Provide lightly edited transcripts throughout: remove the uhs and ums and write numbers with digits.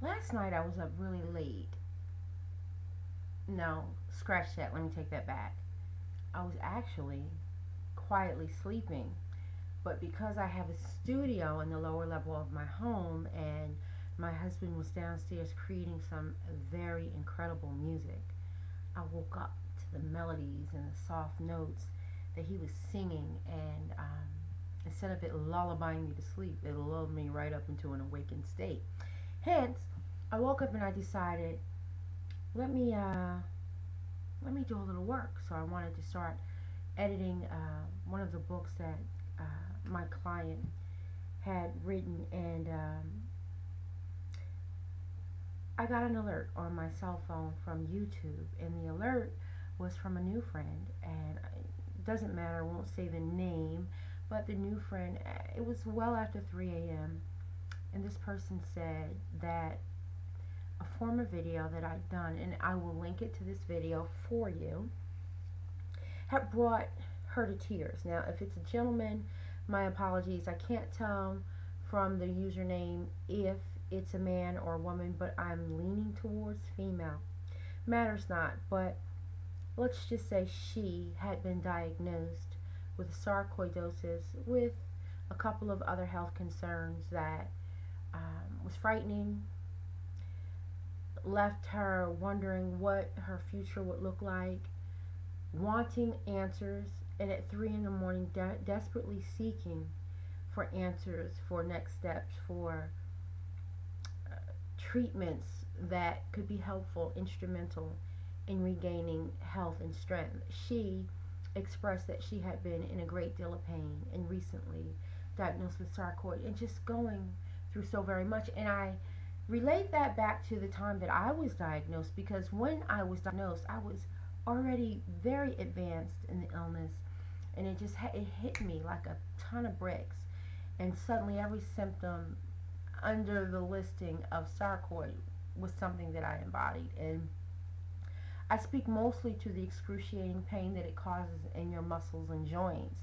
Last night I was up really late. No, scratch that. Let me take that back. I was actually quietly sleeping, but because I have a studio in the lower level of my home and my husband was downstairs creating some very incredible music, I woke up to the melodies and the soft notes that he was singing, and instead of it lullabying me to sleep, it lulled me right up into an awakened state. Hence, I woke up and I decided, let me let me do a little work. So I wanted to start editing one of the books that my client had written, and I got an alert on my cell phone from YouTube, and the alert was from a new friend, and it doesn't matter, I won't say the name, but the new friend, it was well after 3 a.m., and this person said that a former video that I'd done, and I will link it to this video for you, had brought her to tears. Now, if it's a gentleman, my apologies. I can't tell from the username if it's a man or a woman, but I'm leaning towards female. Matters not, but let's just say she had been diagnosed with sarcoidosis with a couple of other health concerns that was frightening, left her wondering what her future would look like, wanting answers, and at 3 in the morning desperately seeking for answers, for next steps, for treatments that could be helpful, instrumental in regaining health and strength. She expressed that she had been in a great deal of pain and recently diagnosed with sarcoid and just going through so very much. And I relate that back to the time that I was diagnosed, because when I was diagnosed, I was already very advanced in the illness, and it just it hit me like a ton of bricks, and suddenly every symptom under the listing of sarcoid was something that I embodied. And I speak mostly to the excruciating pain that it causes in your muscles and joints.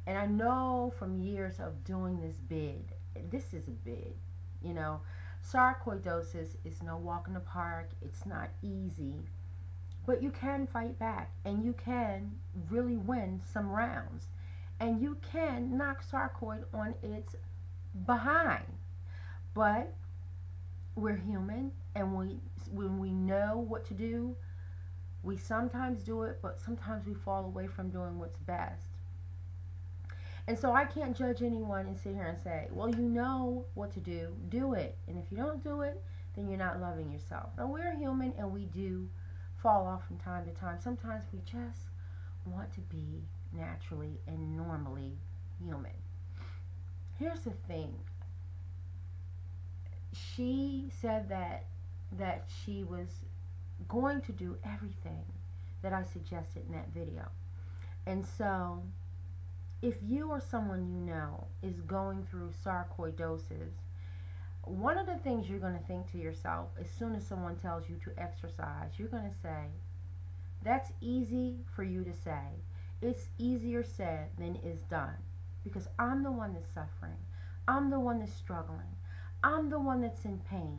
And I know from years of doing this bid, this is a bid, you know, sarcoidosis is no walk in the park. It's not easy, but you can fight back, and you can really win some rounds, and you can knock sarcoid on its behind. But we're human, and when we know what to do, we sometimes do it, but sometimes we fall away from doing what's best. And so I can't judge anyone and sit here and say, well, you know what to do it. And if you don't do it, then you're not loving yourself. Now, we're human, and we do fall off from time to time. Sometimes we just want to be naturally and normally human. Here's the thing. She said that she was going to do everything that I suggested in that video. And so if you or someone you know is going through sarcoidosis, one of the things you're going to think to yourself as soon as someone tells you to exercise, you're going to say, that's easy for you to say. It's easier said than is done, because I'm the one that's suffering. I'm the one that's struggling. I'm the one that's in pain.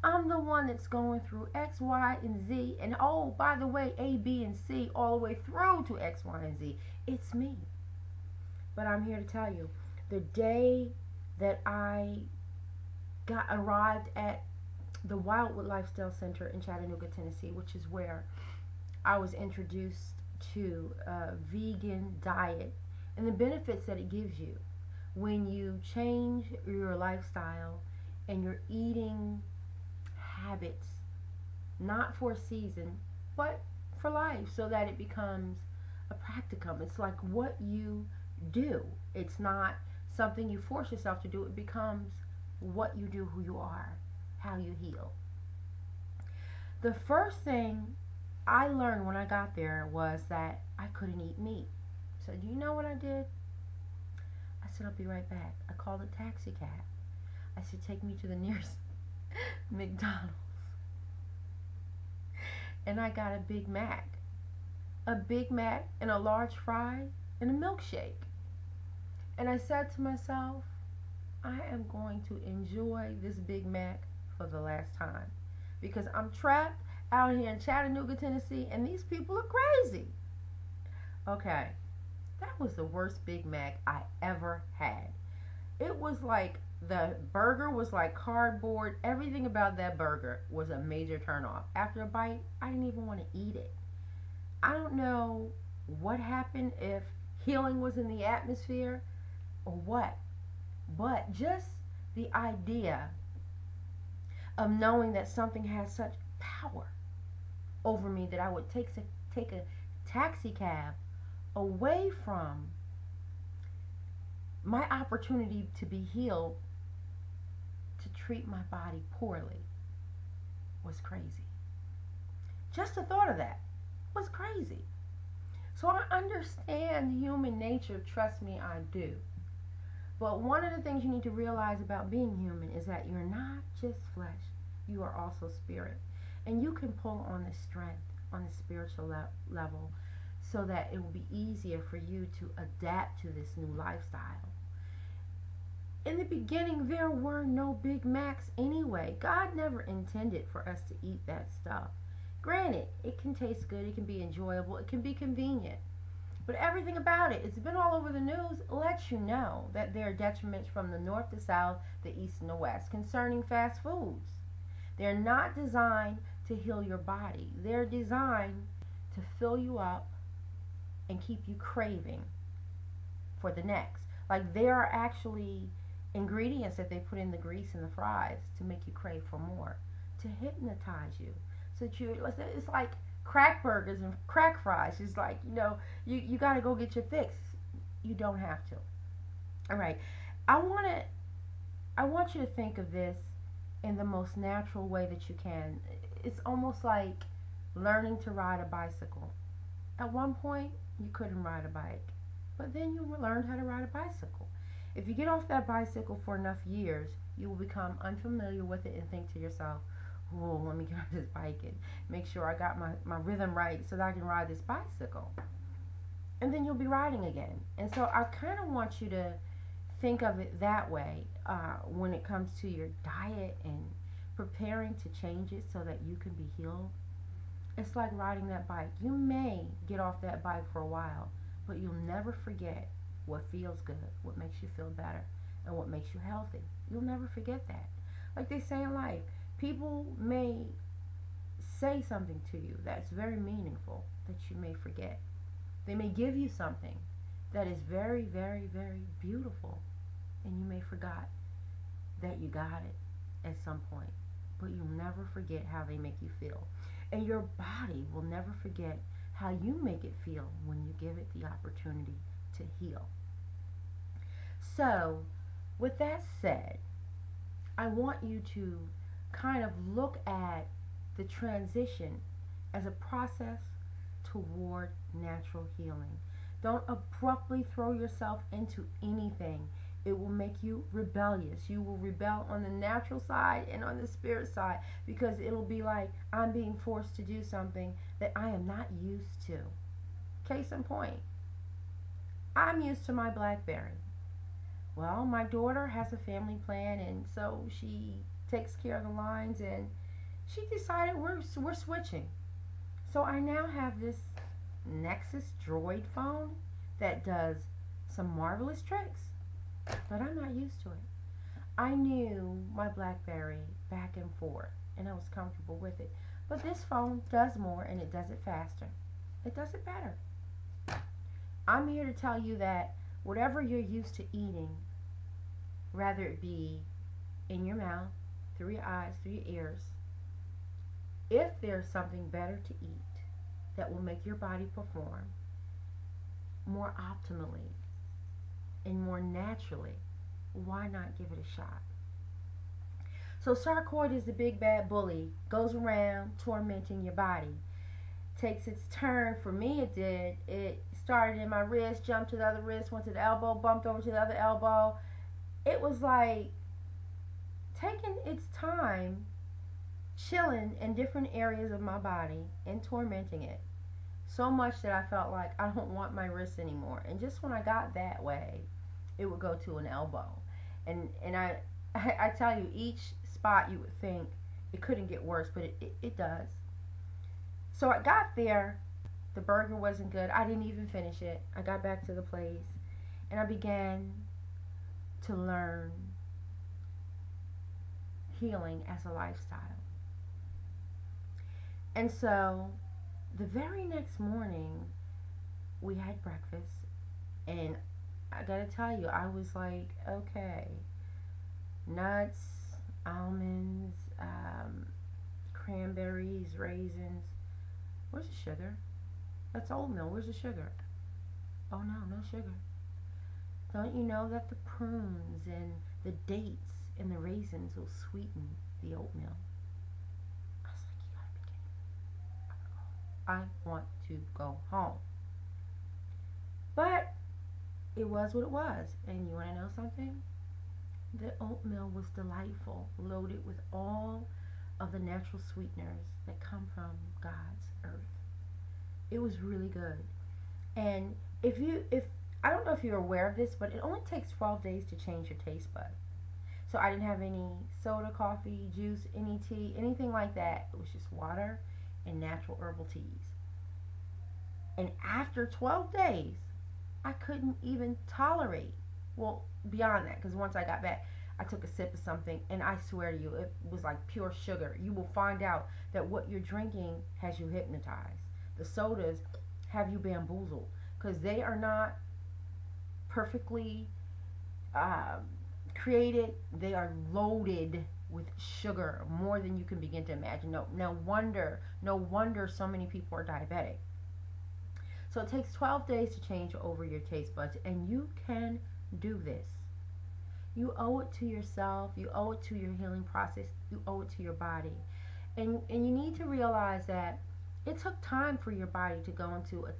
I'm the one that's going through X, Y, and Z. And oh, by the way, A, B, and C all the way through to X, Y, and Z. It's me. But I'm here to tell you, the day that I arrived at the Wildwood Lifestyle Center in Chattanooga, Tennessee, which is where I was introduced to a vegan diet and the benefits that it gives you when you change your lifestyle and your eating habits, not for a season, but for life, so that it becomes a practicum. It's like what you do. It's not something you force yourself to do. It becomes what you do, who you are, how you heal. The first thing I learned when I got there was that I couldn't eat meat. So do you know what I did? I said, I'll be right back. I called a taxi cab. I said, take me to the nearest McDonald's. And I got a Big Mac. A Big Mac and a large fry and a milkshake. And I said to myself, I am going to enjoy this Big Mac for the last time because I'm trapped out here in Chattanooga, Tennessee, and these people are crazy. Okay, that was the worst Big Mac I ever had. It was like the burger was like cardboard. Everything about that burger was a major turnoff. After a bite, I didn't even want to eat it. I don't know what happened, if healing was in the atmosphere or what, but just the idea of knowing that something has such power over me that I would take a taxi cab away from my opportunity to be healed to treat my body poorly was crazy. Just the thought of that was crazy. So I understand human nature, trust me, I do. But one of the things you need to realize about being human is that you're not just flesh, you are also spirit. And you can pull on the strength on the spiritual level so that it will be easier for you to adapt to this new lifestyle. In the beginning, there were no Big Macs anyway. God never intended for us to eat that stuff. Granted, it can taste good, it can be enjoyable, it can be convenient. But everything about it, it's been all over the news, lets you know that there are detriments from the north to south, the east and the west concerning fast foods. They're not designed to heal your body. They're designed to fill you up and keep you craving for the next. Like, there are actually ingredients that they put in the grease and the fries to make you crave for more, to hypnotize you. So that it's like crack burgers and crack fries. It's like, you got to go get your fix. You don't have to. All right. I want you to think of this in the most natural way that you can. It's almost like learning to ride a bicycle. At one point, you couldn't ride a bike, but then you learned how to ride a bicycle. If you get off that bicycle for enough years, you will become unfamiliar with it and think to yourself, oh, let me get on this bike and make sure I got my rhythm right so that I can ride this bicycle. And then you'll be riding again. And so I kind of want you to think of it that way when it comes to your diet and preparing to change it so that you can be healed. It's like riding that bike. You may get off that bike for a while, but you'll never forget what feels good, what makes you feel better, and what makes you healthy. You'll never forget that. Like they say in life, people may say something to you that's very meaningful that you may forget. They may give you something that is very, very, very beautiful, and you may forgot that you got it at some point. But you'll never forget how they make you feel. And your body will never forget how you make it feel when you give it the opportunity to heal. So, with that said, I want you to kind of look at the transition as a process toward natural healing. Don't abruptly throw yourself into anything. It will make you rebellious. You will rebel on the natural side and on the spirit side because it'll be like, I'm being forced to do something that I am not used to. Case in point, I'm used to my BlackBerry. Well, my daughter has a family plan, and so she takes care of the lines, and she decided we're switching. So I now have this Nexus Droid phone that does some marvelous tricks, but I'm not used to it. I knew my BlackBerry back and forth, and I was comfortable with it. But this phone does more, and it does it faster. It does it better. I'm here to tell you that whatever you're used to eating, whether it be in your mouth, through your eyes, through your ears, if there's something better to eat that will make your body perform more optimally and more naturally, why not give it a shot? So sarcoid is the big bad bully, goes around tormenting your body. Takes its turn. For me, it did. It started in my wrist, jumped to the other wrist, went to the elbow, bumped over to the other elbow. It was like taking its time, chilling in different areas of my body and tormenting it. So much that I felt like I don't want my wrist anymore. And just when I got that way, it would go to an elbow. And I tell you, each spot, you would think it couldn't get worse, but it does. So I got there. The burger wasn't good. I didn't even finish it. I got back to the place and I began to learn healing as a lifestyle. And so the very next morning we had breakfast, and I gotta tell you, I was like, okay, nuts, almonds, cranberries, raisins. Where's the sugar? That's oatmeal. Where's the sugar? Oh no, no sugar. Don't you know that the prunes and the dates and the raisins will sweeten the oatmeal? I was like, you gotta be kidding me. I want to go home. But it was what it was. And you want to know something? The oatmeal was delightful, loaded with all of the natural sweeteners that come from God's earth. It was really good. And if I don't know if you're aware of this, but it only takes 12 days to change your taste bud. So I didn't have any soda, coffee, juice, any tea, anything like that. It was just water and natural herbal teas. And after 12 days, I couldn't even tolerate, well, beyond that, because once I got back, I took a sip of something, and I swear to you, it was like pure sugar. You will find out that what you're drinking has you hypnotized. The sodas have you bamboozled, because they are not perfectly created. They are loaded with sugar, more than you can begin to imagine. No wonder so many people are diabetic. So it takes 12 days to change over your taste buds, and you can do this. You owe it to yourself. You owe it to your healing process. You owe it to your body. And you need to realize that it took time for your body to go into a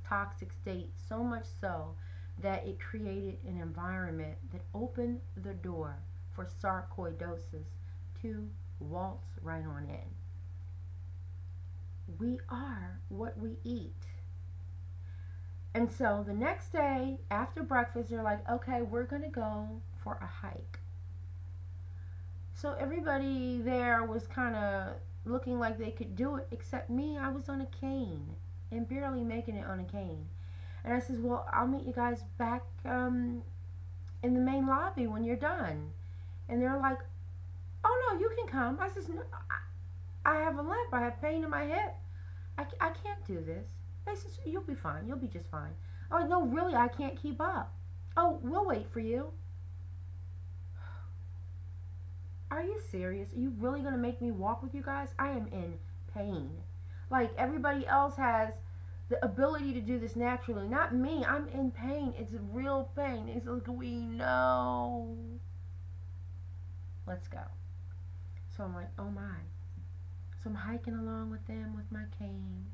toxic state, so much so that it created an environment that opened the door for sarcoidosis to waltz right on in. We are what we eat. And so the next day after breakfast, they're like, okay, we're going to go for a hike. So everybody there was kind of looking like they could do it, except me. I was on a cane and barely making it on a cane. And I says, well, I'll meet you guys back in the main lobby when you're done. And they're like, oh no, you can come. I says, no, I have a limp. I have pain in my hip. I can't do this. They said, you'll be fine. You'll be just fine. Oh, no, really, I can't keep up. Oh, we'll wait for you. Are you serious? Are you really going to make me walk with you guys? I am in pain. Like, everybody else has the ability to do this naturally. Not me. I'm in pain. It's real pain. It's like, we know. Let's go. So I'm like, oh my. So I'm hiking along with them with my cane.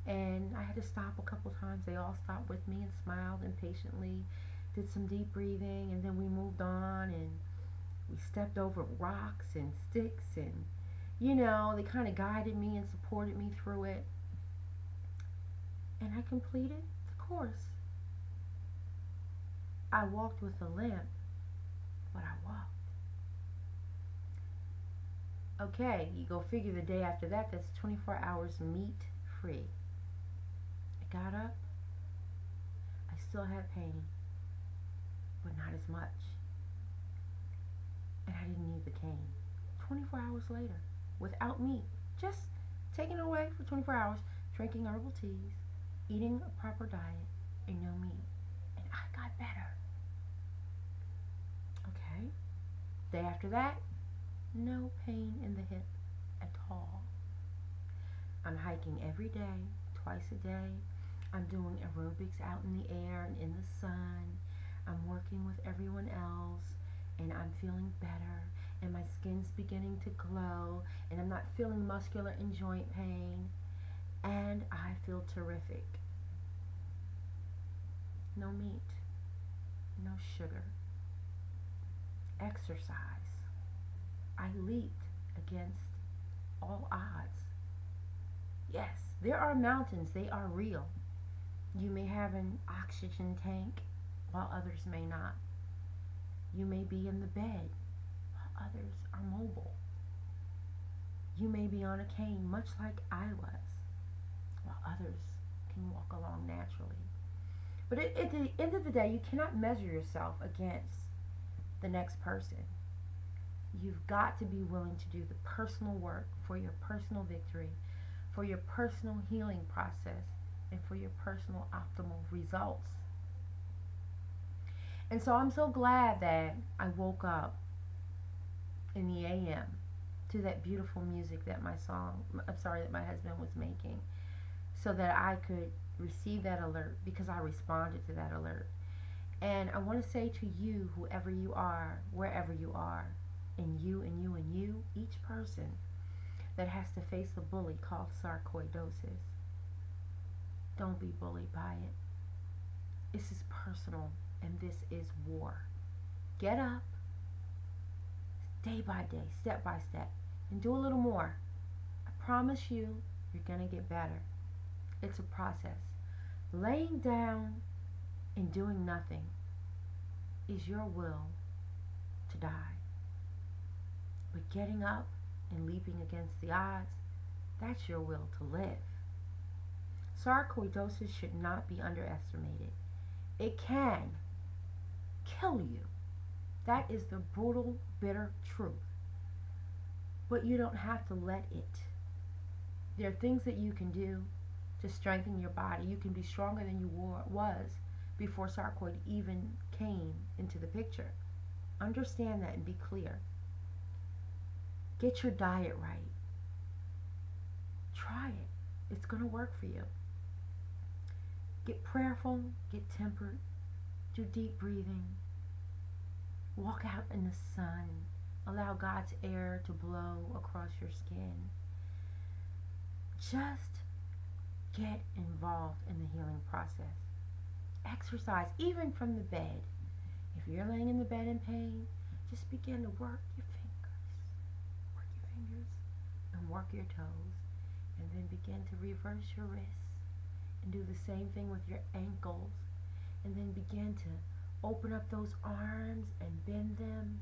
And I had to stop a couple times. They all stopped with me and smiled impatiently, did some deep breathing, and then we moved on, and we stepped over rocks and sticks, and, you know, they kind of guided me and supported me through it. And I completed the course. I walked with a limp, but I walked. Okay, you go figure the day after that, that's 24 hours meat free. Got up, I still had pain, but not as much, and I didn't need the cane. 24 hours later, without meat, just taking it away for 24 hours, drinking herbal teas, eating a proper diet, and no meat, and I got better. Okay, day after that, no pain in the hip at all. I'm hiking every day, twice a day. I'm doing aerobics out in the air and in the sun. I'm working with everyone else, and I'm feeling better, and my skin's beginning to glow, and I'm not feeling muscular and joint pain, and I feel terrific. No meat, no sugar, exercise. I leaped against all odds. Yes, there are mountains, they are real. You may have an oxygen tank while others may not. You may be in the bed while others are mobile. You may be on a cane, much like I was, while others can walk along naturally. But at the end of the day, you cannot measure yourself against the next person. You've got to be willing to do the personal work for your personal victory, for your personal healing process, and for your personal optimal results. And so I'm so glad that I woke up in the AM to that beautiful music that my husband was making, so that I could receive that alert, because I responded to that alert. And I want to say to you, whoever you are, wherever you are, and you and you and you, each person that has to face the bully called sarcoidosis, don't be bullied by it. This is personal, and this is war. Get up, day by day, step by step, and do a little more. I promise you, you're going to get better. It's a process. Laying down and doing nothing is your will to die. But getting up and leaping against the odds, that's your will to live. Sarcoidosis should not be underestimated. It can kill you. That is the brutal, bitter truth. But you don't have to let it. There are things that you can do to strengthen your body. You can be stronger than you was before sarcoid even came into the picture. Understand that and be clear. Get your diet right. Try it. It's going to work for you. Get prayerful, get tempered, do deep breathing, walk out in the sun, allow God's air to blow across your skin. Just get involved in the healing process. Exercise, even from the bed. If you're laying in the bed in pain, just begin to work your fingers, and work your toes, and then begin to reverse your wrists, and do the same thing with your ankles, and then begin to open up those arms and bend them,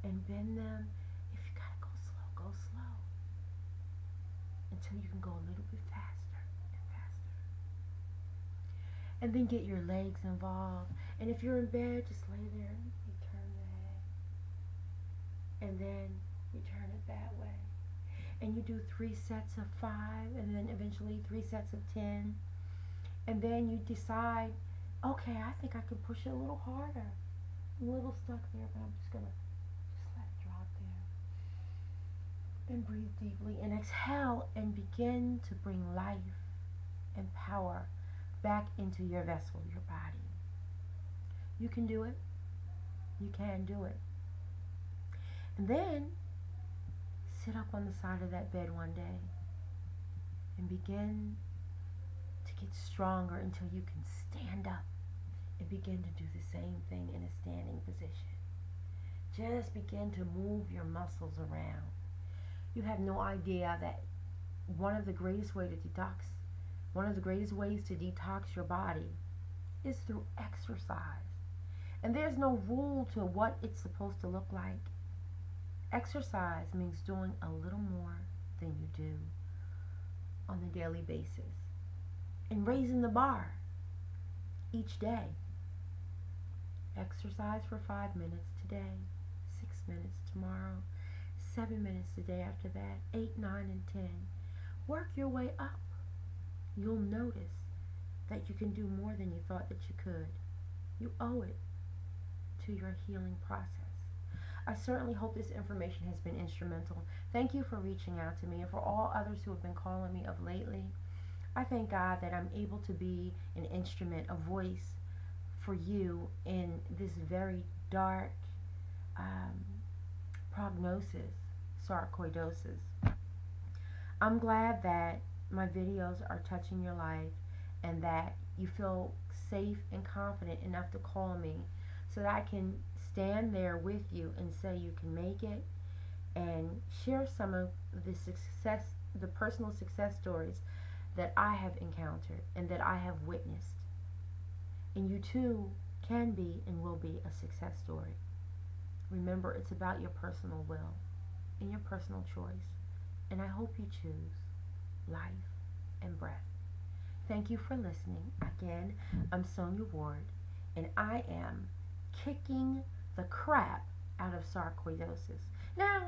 and bend them. If you gotta go slow, until you can go a little bit faster and faster. And then get your legs involved. And if you're in bed, just lay there and you turn the head, and then you turn it that way. And you do 3 sets of 5, and then eventually 3 sets of 10. And then you decide, okay, I think I can push it a little harder. I'm a little stuck there, but I'm just gonna let it drop there. And breathe deeply and exhale, and begin to bring life and power back into your vessel, your body. You can do it. You can do it. And then sit up on the side of that bed one day and begin to get stronger until you can stand up and begin to do the same thing in a standing position. Just begin to move your muscles around. You have no idea that one of the greatest ways to detox your body is through exercise. And there's no rule to what it's supposed to look like. Exercise means doing a little more than you do on a daily basis, and raising the bar each day. Exercise for 5 minutes today, 6 minutes tomorrow, 7 minutes the day after that, 8, 9, and 10. Work your way up. You'll notice that you can do more than you thought that you could. You owe it to your healing process. I certainly hope this information has been instrumental. Thank you for reaching out to me, and for all others who have been calling me of lately. I thank God that I'm able to be an instrument, a voice for you in this very dark prognosis, sarcoidosis. I'm glad that my videos are touching your life, and that you feel safe and confident enough to call me, so that I can stand there with you and say you can make it, and share some of the personal success stories that I have encountered and that I have witnessed. And you too can be and will be a success story. Remember, it's about your personal will and your personal choice. And I hope you choose life and breath. Thank you for listening. Again, I'm Sonia Ward, and I am kicking the crap out of sarcoidosis. Now,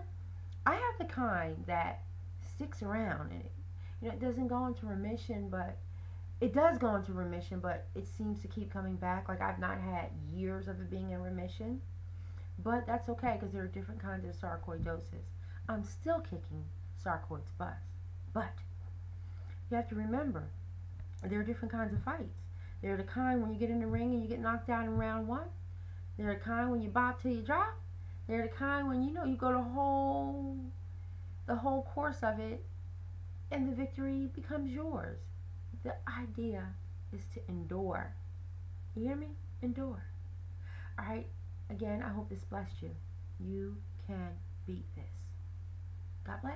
I have the kind that sticks around, and it doesn't go into remission, but it does go into remission, but it seems to keep coming back. Like, I've not had years of it being in remission, but that's okay because there are different kinds of sarcoidosis. I'm still kicking sarcoid's butt, but you have to remember, there are different kinds of fights. There are the kind when you get in the ring and you get knocked out in round one. There are the kind when you bop till you drop. There are the kind when you go the whole course of it, and the victory becomes yours. The idea is to endure. You hear me? Endure. Alright, again, I hope this blessed you. You can beat this. God bless.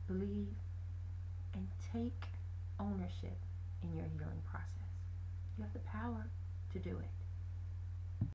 Believe and take ownership in your healing process. You have the power to do it.